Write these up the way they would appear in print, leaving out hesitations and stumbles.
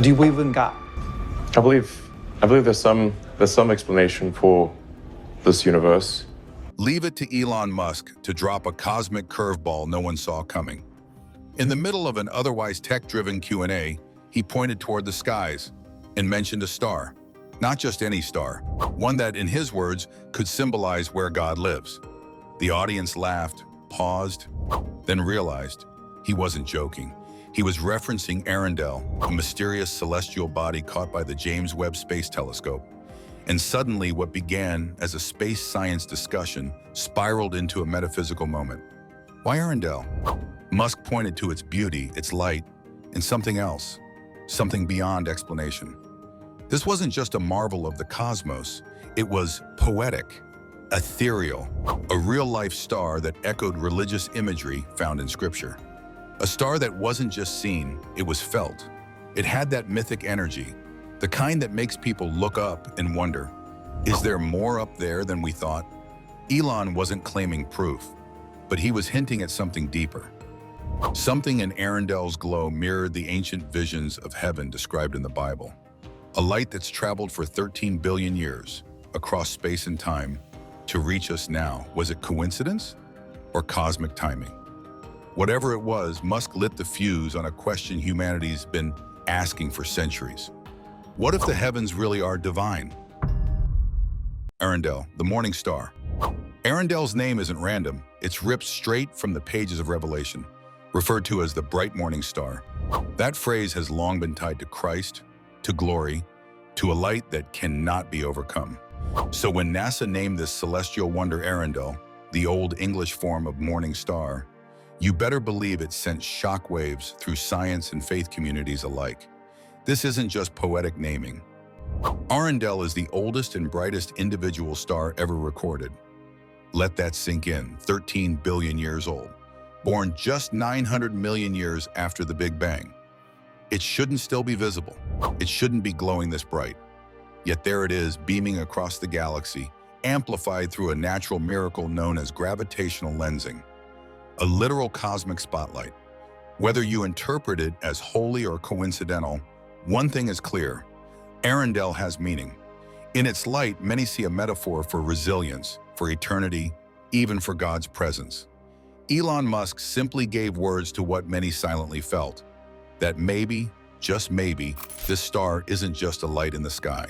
Do we even got? I believe there's some explanation for this universe. Leave it to Elon Musk to drop a cosmic curveball no one saw coming. In the middle of an otherwise tech-driven Q&A, he pointed toward the skies and mentioned a star. Not just any star, one that, in his words, could symbolize where God lives. The audience laughed, paused, then realized he wasn't joking. He was referencing Arendelle, a mysterious celestial body caught by the James Webb Space Telescope. And suddenly, what began as a space science discussion spiraled into a metaphysical moment. Why Arendelle? Musk pointed to its beauty, its light, and something else, something beyond explanation. This wasn't just a marvel of the cosmos, it was poetic, ethereal, a real-life star that echoed religious imagery found in Scripture. A star that wasn't just seen, it was felt. It had that mythic energy, the kind that makes people look up and wonder, is there more up there than we thought? Elon wasn't claiming proof, but he was hinting at something deeper. Something in Arendelle's glow mirrored the ancient visions of heaven described in the Bible. A light that's traveled for 13 billion years across space and time to reach us now. Was it coincidence or cosmic timing? Whatever it was, Musk lit the fuse on a question humanity's been asking for centuries. What if the heavens really are divine? Arendelle, the morning star. Arendelle's name isn't random. It's ripped straight from the pages of Revelation, referred to as the bright morning star. That phrase has long been tied to Christ, to glory, to a light that cannot be overcome. So when NASA named this celestial wonder Arendelle, the Old English form of morning star, you better believe it sent shockwaves through science and faith communities alike. This isn't just poetic naming. Arendelle is the oldest and brightest individual star ever recorded. Let that sink in, 13 billion years old, born just 900 million years after the Big Bang. It shouldn't still be visible. It shouldn't be glowing this bright. Yet there it is, beaming across the galaxy, amplified through a natural miracle known as gravitational lensing. A literal cosmic spotlight. Whether you interpret it as holy or coincidental, one thing is clear: Arendelle has meaning. In its light, many see a metaphor for resilience, for eternity, even for God's presence. Elon Musk simply gave words to what many silently felt, that maybe, just maybe, this star isn't just a light in the sky.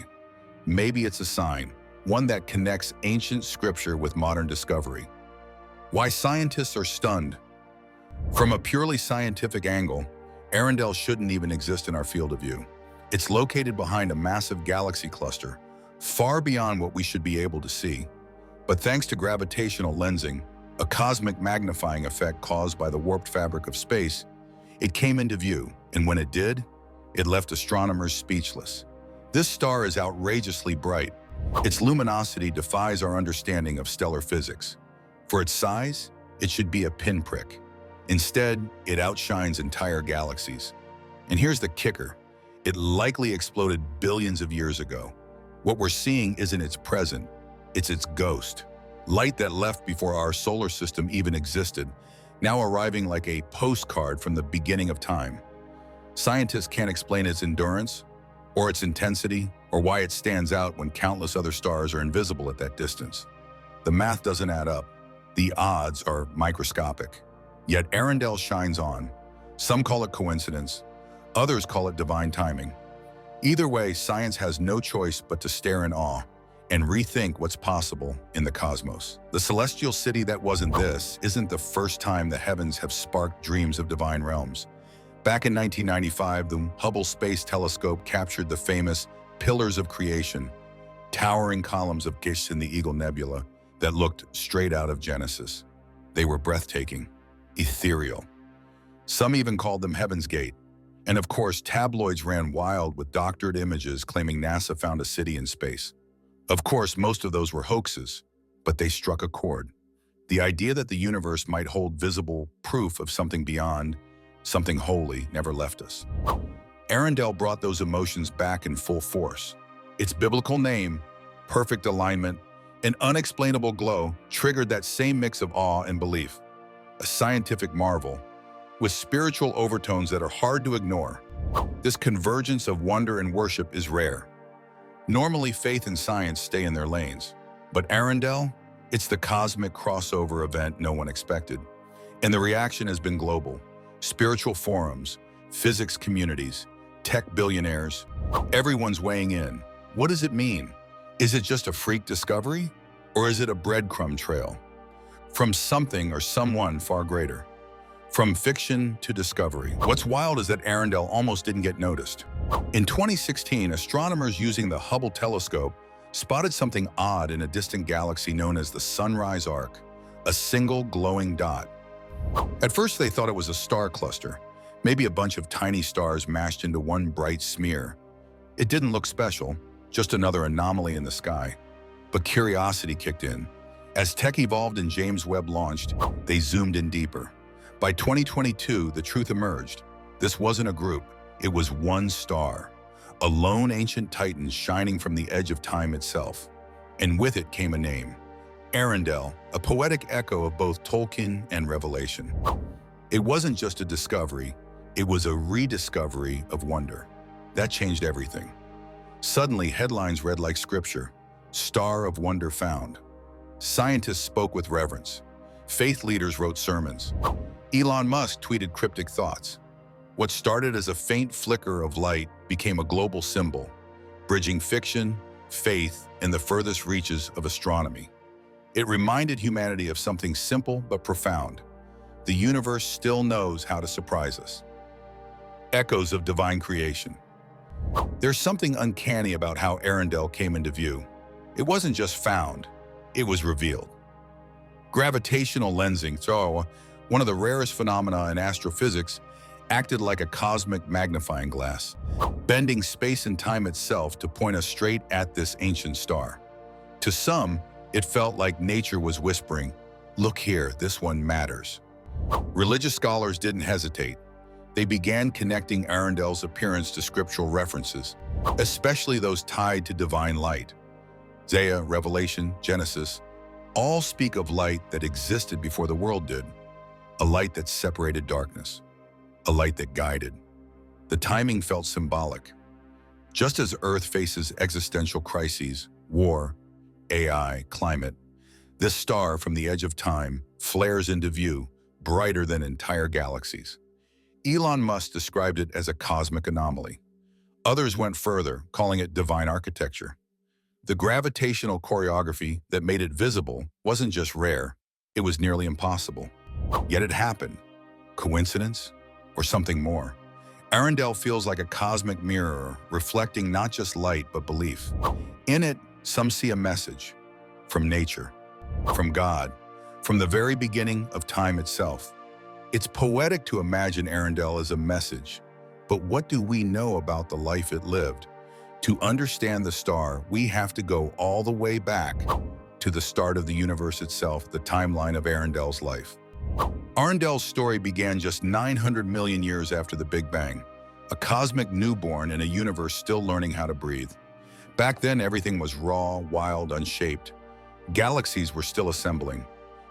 Maybe it's a sign, one that connects ancient scripture with modern discovery. Why scientists are stunned. From a purely scientific angle, Arendelle shouldn't even exist in our field of view. It's located behind a massive galaxy cluster, far beyond what we should be able to see. But thanks to gravitational lensing, a cosmic magnifying effect caused by the warped fabric of space, it came into view, and when it did, it left astronomers speechless. This star is outrageously bright. Its luminosity defies our understanding of stellar physics. For its size, it should be a pinprick. Instead, it outshines entire galaxies. And here's the kicker: it likely exploded billions of years ago. What we're seeing isn't its present, it's its ghost. Light that left before our solar system even existed, now arriving like a postcard from the beginning of time. Scientists can't explain its endurance, or its intensity, or why it stands out when countless other stars are invisible at that distance. The math doesn't add up. The odds are microscopic. Yet Arendelle shines on. Some call it coincidence, others call it divine timing. Either way, science has no choice but to stare in awe and rethink what's possible in the cosmos. The celestial city that wasn't this isn't the first time the heavens have sparked dreams of divine realms. Back in 1995, the Hubble Space Telescope captured the famous Pillars of Creation, towering columns of gas in the Eagle Nebula that looked straight out of Genesis. They were breathtaking, ethereal. Some even called them Heaven's Gate. And of course, tabloids ran wild with doctored images claiming NASA found a city in space. Of course, most of those were hoaxes, but they struck a chord. The idea that the universe might hold visible proof of something beyond, something holy, never left us. Arendelle brought those emotions back in full force. Its biblical name, perfect alignment, an unexplainable glow triggered that same mix of awe and belief. A scientific marvel with spiritual overtones that are hard to ignore. This convergence of wonder and worship is rare. Normally, faith and science stay in their lanes. But Arendelle, it's the cosmic crossover event no one expected. And the reaction has been global. Spiritual forums, physics communities, tech billionaires, everyone's weighing in. What does it mean? Is it just a freak discovery? Or is it a breadcrumb trail? From something or someone far greater. From fiction to discovery. What's wild is that Arendelle almost didn't get noticed. In 2016, astronomers using the Hubble telescope spotted something odd in a distant galaxy known as the Sunrise Arc, a single glowing dot. At first, they thought it was a star cluster, maybe a bunch of tiny stars mashed into one bright smear. It didn't look special, just another anomaly in the sky. But curiosity kicked in. As tech evolved and James Webb launched, they zoomed in deeper. By 2022, the truth emerged. This wasn't a group, it was one star. A lone ancient titan shining from the edge of time itself. And with it came a name. Arendelle, a poetic echo of both Tolkien and Revelation. It wasn't just a discovery, it was a rediscovery of wonder. That changed everything. Suddenly, headlines read like scripture. Star of wonder found. Scientists spoke with reverence. Faith leaders wrote sermons. Elon Musk tweeted cryptic thoughts. What started as a faint flicker of light became a global symbol, bridging fiction, faith, and the furthest reaches of astronomy. It reminded humanity of something simple but profound. The universe still knows how to surprise us. Echoes of divine creation. There's something uncanny about how Arendelle came into view. It wasn't just found, it was revealed. Gravitational lensing, so one of the rarest phenomena in astrophysics, acted like a cosmic magnifying glass, bending space and time itself to point us straight at this ancient star. To some, it felt like nature was whispering, "Look here, this one matters." Religious scholars didn't hesitate. They began connecting Arendelle's appearance to scriptural references, especially those tied to divine light. Isaiah, Revelation, Genesis, all speak of light that existed before the world did. A light that separated darkness. A light that guided. The timing felt symbolic. Just as Earth faces existential crises, war, AI, climate, this star from the edge of time flares into view, brighter than entire galaxies. Elon Musk described it as a cosmic anomaly. Others went further, calling it divine architecture. The gravitational choreography that made it visible wasn't just rare, it was nearly impossible. Yet it happened. Coincidence? Or something more? Arendelle feels like a cosmic mirror, reflecting not just light but belief. In it, some see a message. From nature. From God. From the very beginning of time itself. It's poetic to imagine Arendelle as a message. But what do we know about the life it lived? To understand the star, we have to go all the way back to the start of the universe itself, the timeline of Arendelle's life. Arendelle's story began just 900 million years after the Big Bang, a cosmic newborn in a universe still learning how to breathe. Back then, everything was raw, wild, unshaped. Galaxies were still assembling.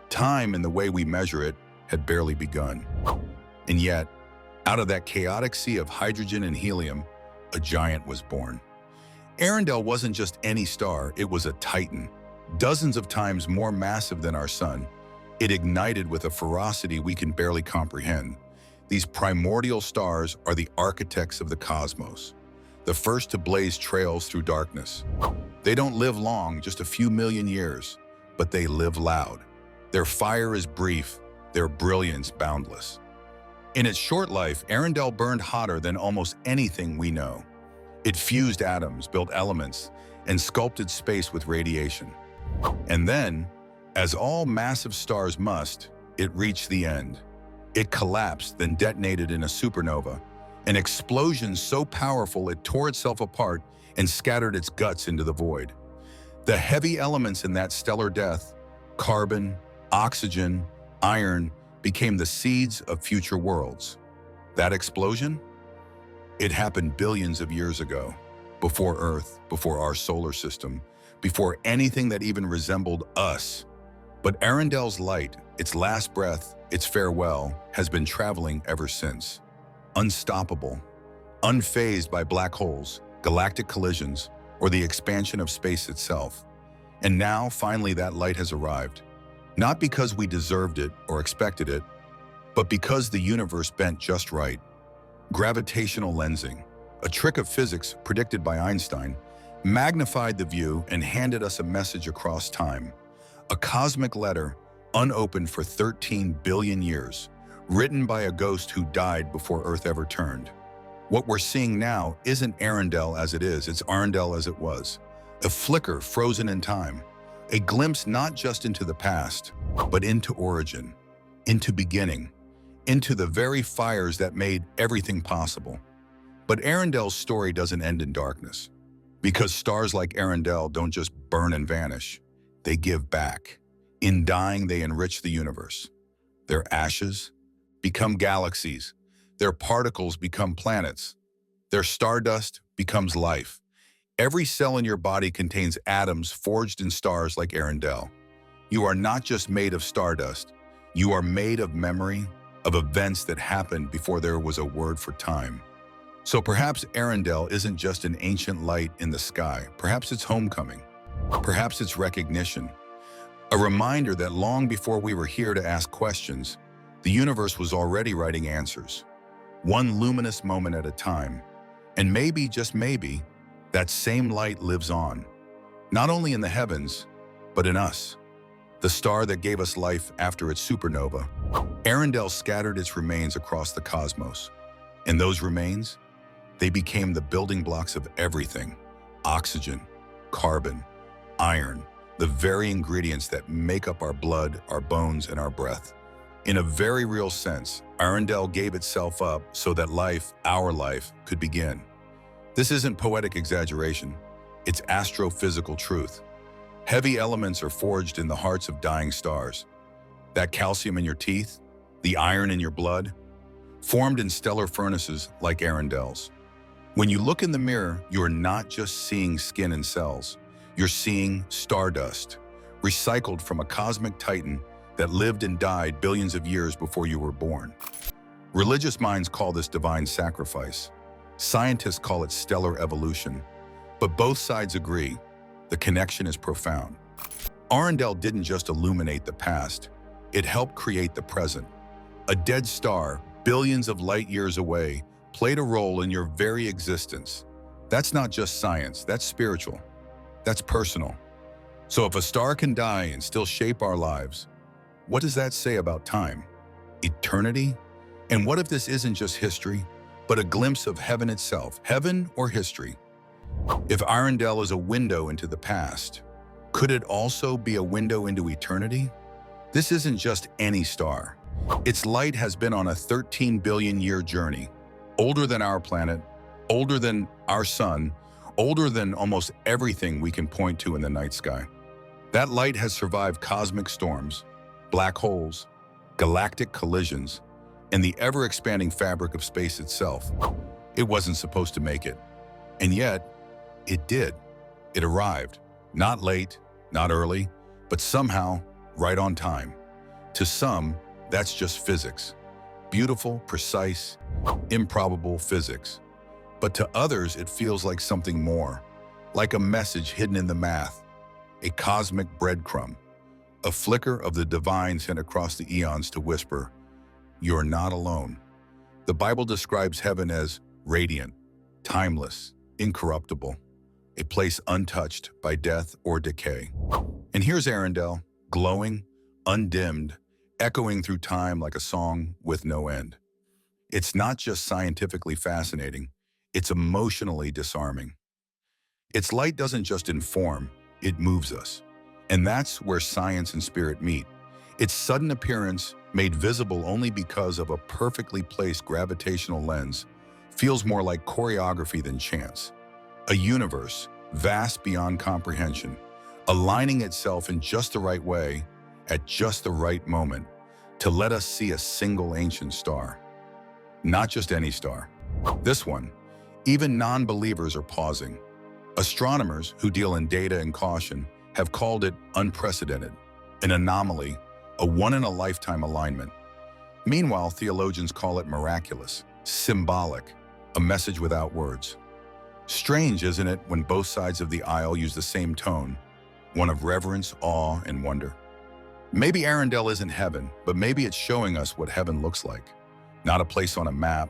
Time, in the way we measure it, had barely begun. And yet, out of that chaotic sea of hydrogen and helium, a giant was born. Arendelle wasn't just any star, it was a titan, dozens of times more massive than our sun. It ignited with a ferocity we can barely comprehend. These primordial stars are the architects of the cosmos, the first to blaze trails through darkness. They don't live long, just a few million years, but they live loud. Their fire is brief, their brilliance boundless. In its short life, Arendelle burned hotter than almost anything we know. It fused atoms, built elements, and sculpted space with radiation. And then, as all massive stars must, it reached the end. It collapsed, then detonated in a supernova, an explosion so powerful it tore itself apart and scattered its guts into the void. The heavy elements in that stellar death, carbon, oxygen, iron, became the seeds of future worlds. That explosion? It happened billions of years ago, before Earth, before our solar system, before anything that even resembled us. But Arendelle's light, its last breath, its farewell, has been traveling ever since. Unstoppable, unfazed by black holes, galactic collisions, or the expansion of space itself. And now, finally, that light has arrived. Not because we deserved it or expected it, but because the universe bent just right. Gravitational lensing, a trick of physics predicted by Einstein, magnified the view and handed us a message across time. A cosmic letter, unopened for 13 billion years, written by a ghost who died before Earth ever turned. What we're seeing now isn't Arendelle as it is, it's Arendelle as it was. A flicker frozen in time, a glimpse not just into the past, but into origin, into beginning, into the very fires that made everything possible. But Arendelle's story doesn't end in darkness, because stars like Arendelle don't just burn and vanish, they give back. In dying, they enrich the universe. Their ashes become galaxies, their particles become planets, their stardust becomes life. Every cell in your body contains atoms forged in stars like Arendelle. You are not just made of stardust, you are made of memory, of events that happened before there was a word for time. So perhaps Arendelle isn't just an ancient light in the sky, perhaps it's homecoming, perhaps it's recognition. A reminder that long before we were here to ask questions, the universe was already writing answers, one luminous moment at a time. And maybe, just maybe, that same light lives on, not only in the heavens, but in us. The star that gave us life after its supernova, Arendelle scattered its remains across the cosmos. And those remains, they became the building blocks of everything: oxygen, carbon, iron, the very ingredients that make up our blood, our bones, and our breath. In a very real sense, Arendelle gave itself up so that life, our life, could begin. This isn't poetic exaggeration, it's astrophysical truth. Heavy elements are forged in the hearts of dying stars. That calcium in your teeth, the iron in your blood, formed in stellar furnaces like Arendelle's. When you look in the mirror, you're not just seeing skin and cells, you're seeing stardust, recycled from a cosmic titan that lived and died billions of years before you were born. Religious minds call this divine sacrifice. Scientists call it stellar evolution. But both sides agree, the connection is profound. Arendelle didn't just illuminate the past, it helped create the present. A dead star, billions of light years away, played a role in your very existence. That's not just science, that's spiritual. That's personal. So if a star can die and still shape our lives, what does that say about time? Eternity? And what if this isn't just history, but a glimpse of heaven itself, heaven or history? If Arendelle is a window into the past, could it also be a window into eternity? This isn't just any star. Its light has been on a 13 billion year journey, older than our planet, older than our sun, older than almost everything we can point to in the night sky. That light has survived cosmic storms, black holes, galactic collisions, and the ever-expanding fabric of space itself. It wasn't supposed to make it. And yet, it did. It arrived. Not late, not early, but somehow right on time. To some, that's just physics. Beautiful, precise, improbable physics. But to others, it feels like something more, like a message hidden in the math, a cosmic breadcrumb, a flicker of the divine sent across the eons to whisper, "You're not alone." The Bible describes heaven as radiant, timeless, incorruptible, a place untouched by death or decay. And here's Arendelle, glowing, undimmed, echoing through time like a song with no end. It's not just scientifically fascinating, it's emotionally disarming. Its light doesn't just inform, it moves us. And that's where science and spirit meet. Its sudden appearance, made visible only because of a perfectly placed gravitational lens, feels more like choreography than chance. A universe, vast beyond comprehension, aligning itself in just the right way, at just the right moment, to let us see a single ancient star. Not just any star. This one, even non-believers are pausing. Astronomers who deal in data and caution have called it unprecedented, an anomaly, a one-in-a-lifetime alignment. Meanwhile, theologians call it miraculous, symbolic, a message without words. Strange, isn't it, when both sides of the aisle use the same tone, one of reverence, awe, and wonder? Maybe Arendelle isn't heaven, but maybe it's showing us what heaven looks like. Not a place on a map,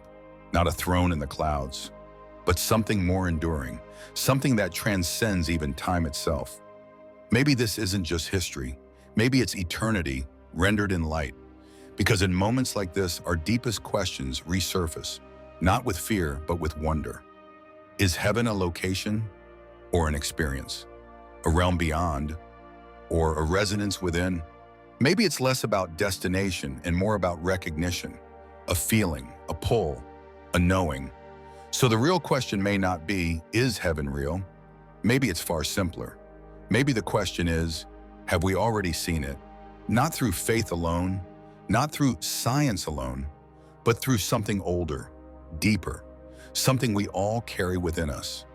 not a throne in the clouds, but something more enduring, something that transcends even time itself. Maybe this isn't just history. Maybe it's eternity rendered in light. Because in moments like this, our deepest questions resurface, not with fear, but with wonder. Is heaven a location or an experience? A realm beyond or a resonance within? Maybe it's less about destination and more about recognition, a feeling, a pull, a knowing. So the real question may not be, is heaven real? Maybe it's far simpler. Maybe the question is, have we already seen it? Not through faith alone, not through science alone, but through something older, deeper, something we all carry within us.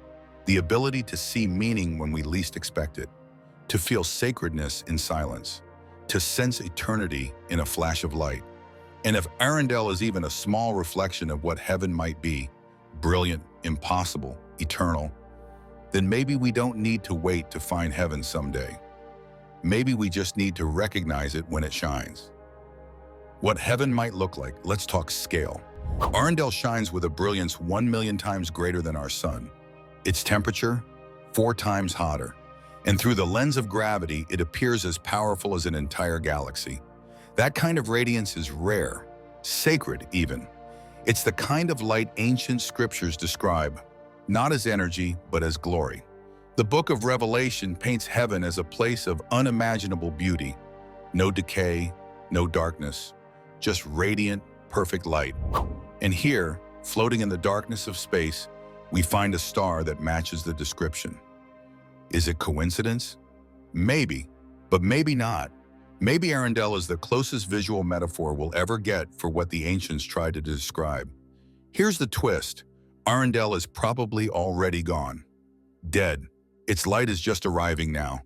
The ability to see meaning when we least expect it, to feel sacredness in silence, to sense eternity in a flash of light. And if Arendelle is even a small reflection of what heaven might be, brilliant, impossible, eternal, then maybe we don't need to wait to find heaven someday. Maybe we just need to recognize it when it shines. What heaven might look like, let's talk scale. Arendelle shines with a brilliance 1 million times greater than our sun. Its temperature, 4 times hotter. And through the lens of gravity, it appears as powerful as an entire galaxy. That kind of radiance is rare, sacred even. It's the kind of light ancient scriptures describe, not as energy, but as glory. The book of Revelation paints heaven as a place of unimaginable beauty. No decay, no darkness, just radiant, perfect light. And here, floating in the darkness of space, we find a star that matches the description. Is it coincidence? Maybe, but maybe not. Maybe Arendelle is the closest visual metaphor we'll ever get for what the ancients tried to describe. Here's the twist. Arendelle is probably already gone. Dead. Its light is just arriving now.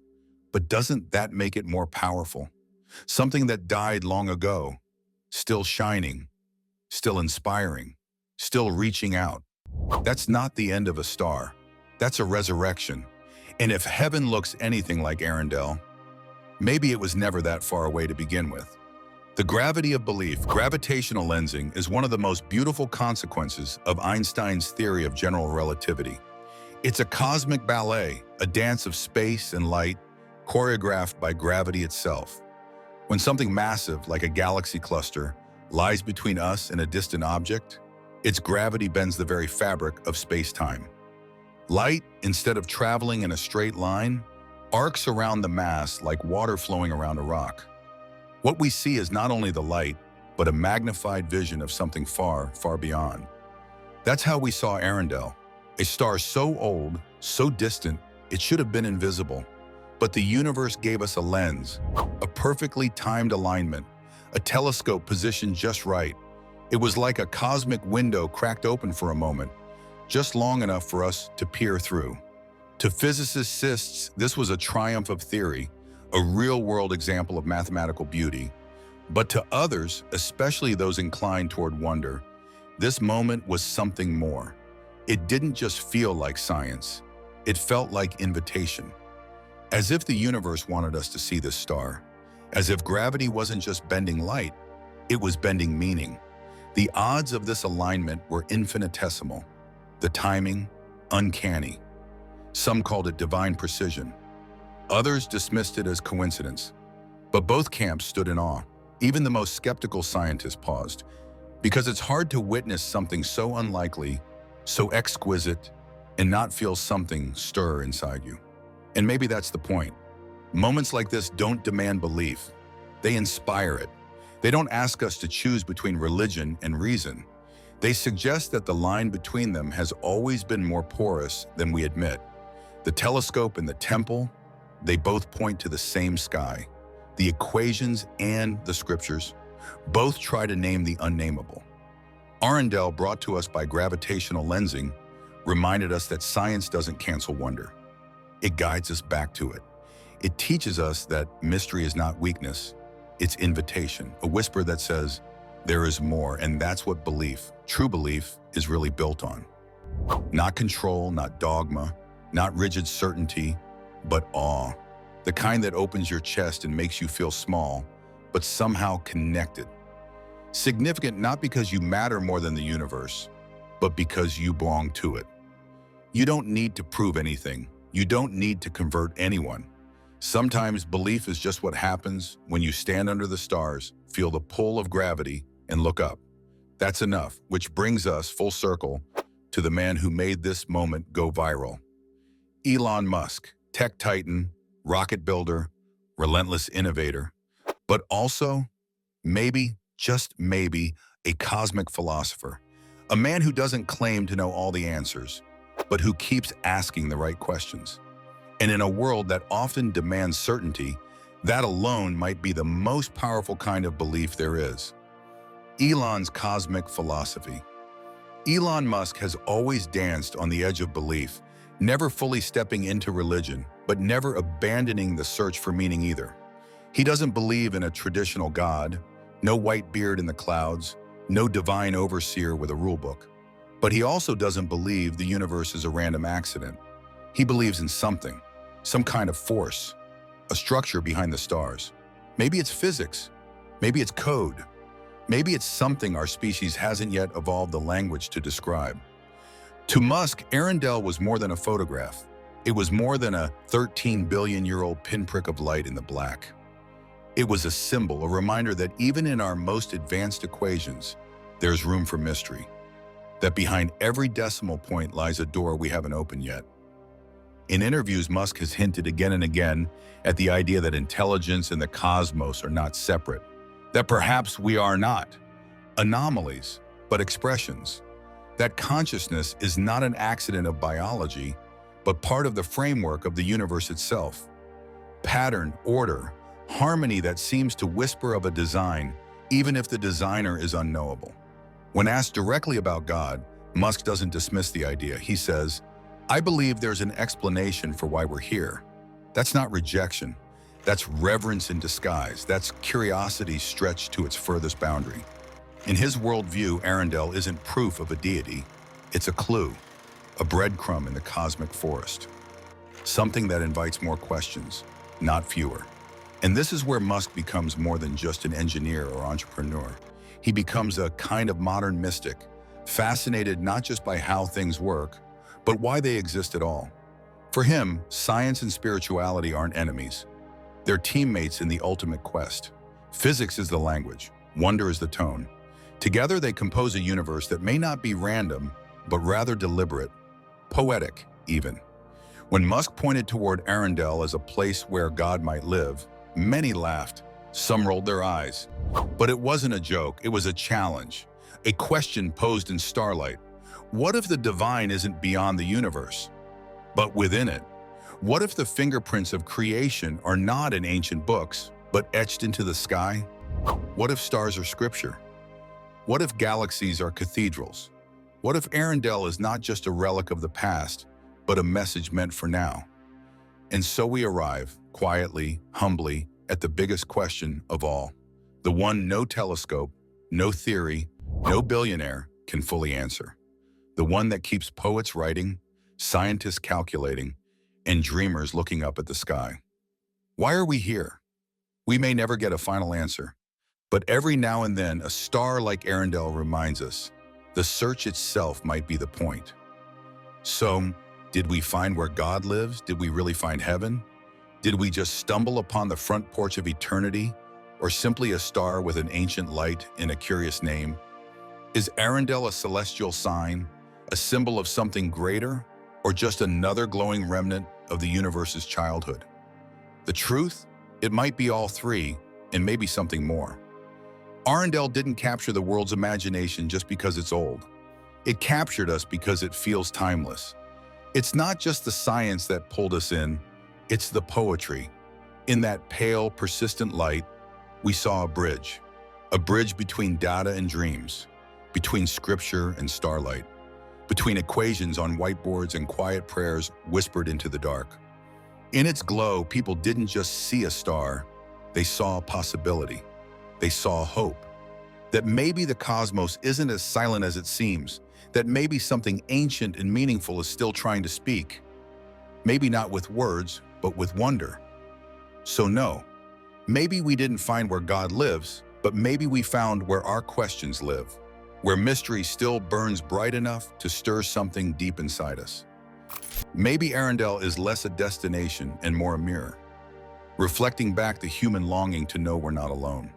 But doesn't that make it more powerful? Something that died long ago, still shining, still inspiring, still reaching out. That's not the end of a star. That's a resurrection. And if heaven looks anything like Arendelle, maybe it was never that far away to begin with. The gravity of belief, gravitational lensing, is one of the most beautiful consequences of Einstein's theory of general relativity. It's a cosmic ballet, a dance of space and light, choreographed by gravity itself. When something massive, like a galaxy cluster, lies between us and a distant object, its gravity bends the very fabric of space-time. Light, instead of traveling in a straight line, arcs around the mass like water flowing around a rock. What we see is not only the light, but a magnified vision of something far, far beyond. That's how we saw Arendelle, a star so old, so distant, it should have been invisible. But the universe gave us a lens, a perfectly timed alignment, a telescope positioned just right. It was like a cosmic window cracked open for a moment, just long enough for us to peer through. To physicists, this was a triumph of theory, a real-world example of mathematical beauty. But to others, especially those inclined toward wonder, this moment was something more. It didn't just feel like science. It felt like invitation. As if the universe wanted us to see this star. As if gravity wasn't just bending light, it was bending meaning. The odds of this alignment were infinitesimal. The timing, uncanny. Some called it divine precision. Others dismissed it as coincidence. But both camps stood in awe. Even the most skeptical scientists paused, because it's hard to witness something so unlikely, so exquisite, and not feel something stir inside you. And maybe that's the point. Moments like this don't demand belief. They inspire it. They don't ask us to choose between religion and reason. They suggest that the line between them has always been more porous than we admit. The telescope and the temple, they both point to the same sky. The equations and the scriptures both try to name the unnameable. Arendelle, brought to us by gravitational lensing, reminded us that science doesn't cancel wonder. It guides us back to it. It teaches us that mystery is not weakness, it's invitation, a whisper that says, There is more, and that's what belief, true belief, is really built on. Not control, not dogma, not rigid certainty, but awe. The kind that opens your chest and makes you feel small, but somehow connected. Significant not because you matter more than the universe, but because you belong to it. You don't need to prove anything. You don't need to convert anyone. Sometimes belief is just what happens when you stand under the stars, feel the pull of gravity, and look up. That's enough, which brings us full circle to the man who made this moment go viral. Elon Musk, tech titan, rocket builder, relentless innovator, but also, maybe, just maybe, a cosmic philosopher. A man who doesn't claim to know all the answers, but who keeps asking the right questions. And in a world that often demands certainty, that alone might be the most powerful kind of belief there is. Elon's cosmic philosophy. Elon Musk has always danced on the edge of belief, never fully stepping into religion, but never abandoning the search for meaning either. He doesn't believe in a traditional God, no white beard in the clouds, no divine overseer with a rulebook. But he also doesn't believe the universe is a random accident. He believes in something, some kind of force, a structure behind the stars. Maybe it's physics, maybe it's code, maybe it's something our species hasn't yet evolved the language to describe. To Musk, Arendelle was more than a photograph. It was more than a 13 billion-year-old pinprick of light in the black. It was a symbol, a reminder that even in our most advanced equations, there's room for mystery. That behind every decimal point lies a door we haven't opened yet. In interviews, Musk has hinted again and again at the idea that intelligence and the cosmos are not separate, that perhaps we are not anomalies, but expressions, that consciousness is not an accident of biology, but part of the framework of the universe itself. Pattern, order, harmony that seems to whisper of a design, even if the designer is unknowable. When asked directly about God, Musk doesn't dismiss the idea. He says, "I believe there's an explanation for why we're here." That's not rejection. That's reverence in disguise. That's curiosity stretched to its furthest boundary. In his worldview, Arendelle isn't proof of a deity. It's a clue, a breadcrumb in the cosmic forest. Something that invites more questions, not fewer. And this is where Musk becomes more than just an engineer or entrepreneur. He becomes a kind of modern mystic, fascinated not just by how things work, but why they exist at all. For him, science and spirituality aren't enemies. They're teammates in the ultimate quest. Physics is the language, wonder is the tone. Together they compose a universe that may not be random, but rather deliberate, poetic even. When Musk pointed toward Arendelle as a place where God might live, many laughed, some rolled their eyes. But it wasn't a joke, it was a challenge, a question posed in starlight. What if the divine isn't beyond the universe, but within it? What if the fingerprints of creation are not in ancient books, but etched into the sky? What if stars are scripture? What if galaxies are cathedrals? What if Arendelle is not just a relic of the past, but a message meant for now? And so we arrive, quietly, humbly, at the biggest question of all. The one no telescope, no theory, no billionaire can fully answer. The one that keeps poets writing, scientists calculating, and dreamers looking up at the sky. Why are we here? We may never get a final answer, but every now and then a star like Arendelle reminds us the search itself might be the point. So, did we find where God lives? Did we really find heaven? Did we just stumble upon the front porch of eternity, or simply a star with an ancient light and a curious name? Is Arendelle a celestial sign, a symbol of something greater, or just another glowing remnant of the universe's childhood? The truth? It might be all three, and maybe something more. Arendelle didn't capture the world's imagination just because it's old. It captured us because it feels timeless. It's not just the science that pulled us in, it's the poetry. In that pale, persistent light, we saw a bridge between data and dreams, between scripture and starlight, between equations on whiteboards and quiet prayers whispered into the dark. In its glow, people didn't just see a star, they saw a possibility. They saw hope. That maybe the cosmos isn't as silent as it seems, that maybe something ancient and meaningful is still trying to speak. Maybe not with words, but with wonder. So no, maybe we didn't find where God lives, but maybe we found where our questions live, where mystery still burns bright enough to stir something deep inside us. Maybe Arendelle is less a destination and more a mirror, reflecting back the human longing to know we're not alone,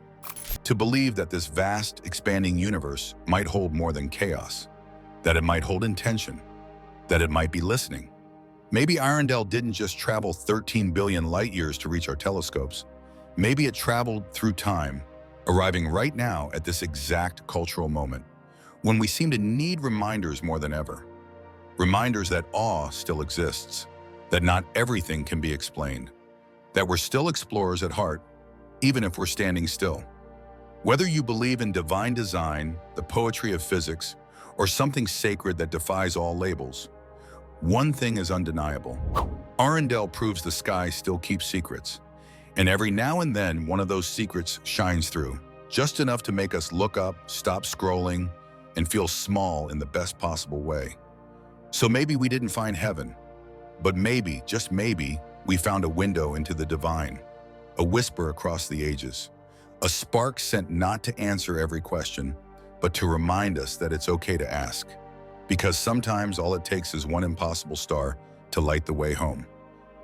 to believe that this vast, expanding universe might hold more than chaos, that it might hold intention, that it might be listening. Maybe Arendelle didn't just travel 13 billion light years to reach our telescopes. Maybe it traveled through time, arriving right now at this exact cultural moment, when we seem to need reminders more than ever. Reminders that awe still exists, that not everything can be explained, that we're still explorers at heart, even if we're standing still. Whether you believe in divine design, the poetry of physics, or something sacred that defies all labels, one thing is undeniable. Arendelle proves the sky still keeps secrets, and every now and then one of those secrets shines through, just enough to make us look up, stop scrolling, and feel small in the best possible way. So maybe we didn't find heaven, but maybe, just maybe, we found a window into the divine, a whisper across the ages, a spark sent not to answer every question, but to remind us that it's okay to ask. Because sometimes all it takes is one impossible star to light the way home.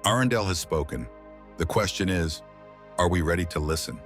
Arendelle has spoken. The question is, are we ready to listen?